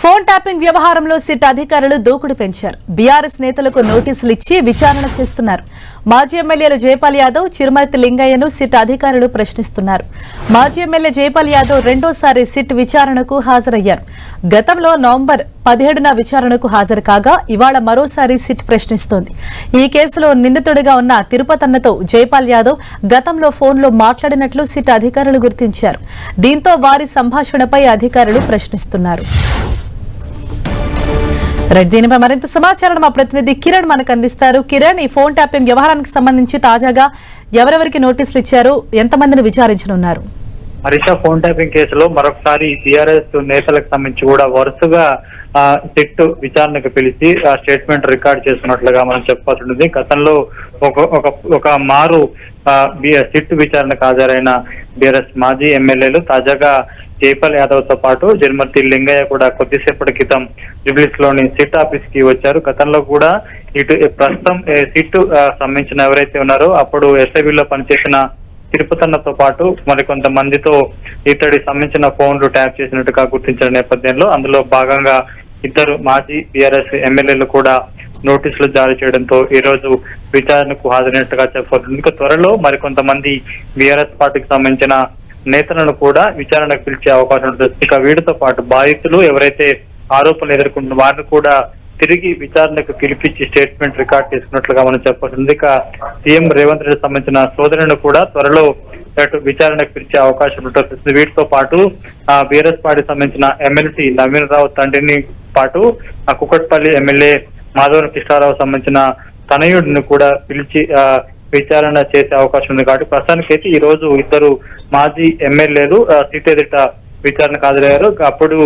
Phone tapping వ్యవహారంలో SIT అధికారులు దూకుడు పెంచారు. బీఆర్ఎస్ నేతలకు నోటీసులు ఇచ్చి విచారణ చేస్తున్నారు. మాజీ ఎమ్మెల్యేలు జైపాల్ యాదవ్, చిరుమర్తి లింగయ్యను సిట్ అధికారులు ప్రశ్నిస్తున్నారు. మాజీ ఎమ్మెల్యే జైపాల్ యాదవ్ రెండోసారి సిట్ విచారణకు హాజరయ్యారు. గతంలో నవంబర్ 17న విచారణకు హాజరు కాగా ఇవాళ మరోసారి సిట్ ప్రశ్నిస్తోంది. ఈ కేసులో నిందితుడిగా ఉన్న తిరుపతన్నతో జైపాల్ యాదవ్ గతంలో ఫోన్లో మాట్లాడినట్లు సిట్ అధికారులు గుర్తించారు. దీంతో వారి సంభాషణపై అధికారులు ప్రశ్నిస్తున్నారు. దీనిపై మరింత సమాచారం మా ప్రతినిధి కిరణ్ మనకు అందిస్తారు. కిరణ్, ఈ ఫోన్ ట్యాపింగ్ వ్యవహారానికి సంబంధించి తాజాగా ఎవరెవరికి నోటీసులు ఇచ్చారు, ఎంతమందిని విచారించనున్నారు? హరీష, ఫోన్ ట్యాపింగ్ కేసులో మరొకసారి టీఆర్ఎస్ నేతలకు సంబంధించి కూడా వరుసగా సిట్ విచారణకు పిలిచి ఆ స్టేట్మెంట్ రికార్డ్ చేస్తున్నట్లుగా మనం చెప్పాల్సి ఉంటుంది. గతంలో ఒక మారు సిట్ విచారణకు హాజరైన బీఆర్ఎస్ మాజీ ఎమ్మెల్యేలు తాజాగా జైపాల్ యాదవ్ తో పాటు చిరుమర్తి లింగయ్య కూడా కొద్దిసేపటి క్రితం జుబ్లీస్ లోని సిట్ ఆఫీస్ కి వచ్చారు. గతంలో కూడా ఇటు ప్రస్తుతం సిట్ సంబంధించిన ఎవరైతే ఉన్నారో అప్పుడు ఎస్ఐబిలో పనిచేసిన తిరుపతన్నతో పాటు మరికొంతమందితో ఇతడి సంబంధించిన ఫోన్లు ట్యాప్ చేసినట్టుగా గుర్తించిన నేపథ్యంలో అందులో భాగంగా ఇద్దరు మాజీ బీఆర్ఎస్ ఎమ్మెల్యేలు కూడా నోటీసులు జారీ చేయడంతో ఈ రోజు విచారణకు హాజరైనట్టుగా చెప్పబడుతుంది. ఇంకా త్వరలో మరికొంతమంది బీఆర్ఎస్ పార్టీకి సంబంధించిన నేతలను కూడా విచారణకు పిలిచే అవకాశం ఉంటుంది. ఇక వీటితో పాటు బాధితులు ఎవరైతే ఆరోపణలు ఎదుర్కొంటున్న వారిని కూడా తిరిగి విచారణకు పిలిపించి స్టేట్మెంట్ రికార్డ్ చేసుకున్నట్లుగా మనం చెప్పబడుతుంది. ఇక సీఎం రేవంత్ రెడ్డి సంబంధించిన సోదరులను కూడా త్వరలో విచారణకు పిలిచే అవకాశం ఉంటుంది. వీటితో పాటు బీఆర్ఎస్ పార్టీకి సంబంధించిన ఎమ్మెల్సీ నవీన్ రావు తండ్రిని పాటు కుకట్పల్లి ఎమ్మెల్యే మాధవరం కృష్ణారావు సంబంధించిన తనయుడిని కూడా పిలిచి విచారణ చేసే అవకాశం ఉంది. కాబట్టి ప్రస్తుతానికైతే ఈ రోజు ఇద్దరు మాజీ ఎమ్మెల్యేలు సిట్ ఎదుట విచారణకు హాజరయ్యారు. అప్పుడు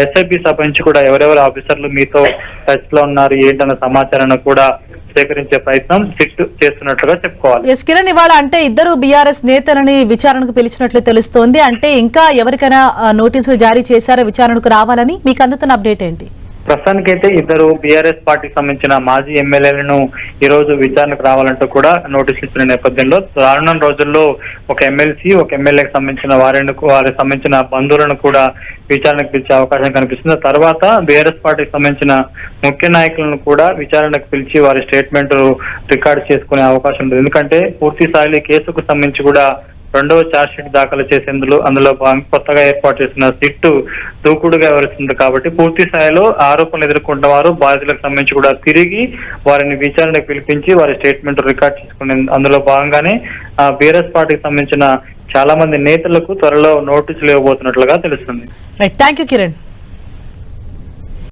ఎస్ఐబి సభ నుంచి కూడా ఎవరెవరు ఆఫీసర్లు మీతో టచ్ లో ఉన్నారు ఏంటన్న సమాచారాన్ని కూడా సేకరించే ప్రయత్నం సిట్ చేస్తున్నట్లుగా చెప్పుకోవాలి. ఎస్ కిరణ్, ఇవాళ అంటే ఇద్దరు బీఆర్ఎస్ నేతలని విచారణకు పిలిచినట్లు తెలుస్తోంది. అంటే ఇంకా ఎవరికైనా నోటీసులు జారీ చేశారో విచారణకు రావాలని మీకు అందుతున్న అప్డేట్ ఏంటి? ప్రస్తుతానికైతే ఇద్దరు బీఆర్ఎస్ పార్టీకి సంబంధించిన మాజీ ఎమ్మెల్యేలను ఈ రోజు విచారణకు రావాలంటూ కూడా నోటీసులు ఇచ్చిన నేపథ్యంలో రానున్న రోజుల్లో ఒక ఎమ్మెల్సీ ఒక ఎమ్మెల్యేకి సంబంధించిన వారికి సంబంధించిన బంధువులను కూడా విచారణకు పిలిచే అవకాశం కనిపిస్తుంది. తర్వాత బీఆర్ఎస్ పార్టీకి సంబంధించిన ముఖ్య నాయకులను కూడా విచారణకు పిలిచి వారి స్టేట్మెంట్ రికార్డు చేసుకునే అవకాశం ఉంది. ఎందుకంటే పూర్తి స్థాయిలో కేసుకు సంబంధించి కూడా రెండవ ఛార్జ్ షీట్ దాఖలు చేసేందులో అందులో కొత్తగా ఏర్పాటు చేసిన సిట్ దూకుడుగా వ్యవహరిస్తుంది. కాబట్టి పూర్తి స్థాయిలో ఆరోపణలు ఎదుర్కొంటున్న వారు బాధితులకు సంబంధించి కూడా తిరిగి వారిని విచారణకు పిలిపించి వారి స్టేట్మెంట్ రికార్డ్ చేసుకునే అందులో భాగంగానే బీఆర్ఎస్ పార్టీకి సంబంధించిన చాలా మంది నేతలకు త్వరలో నోటీసులు ఇవ్వబోతున్నట్లుగా తెలుస్తుంది. Thank you Kiran.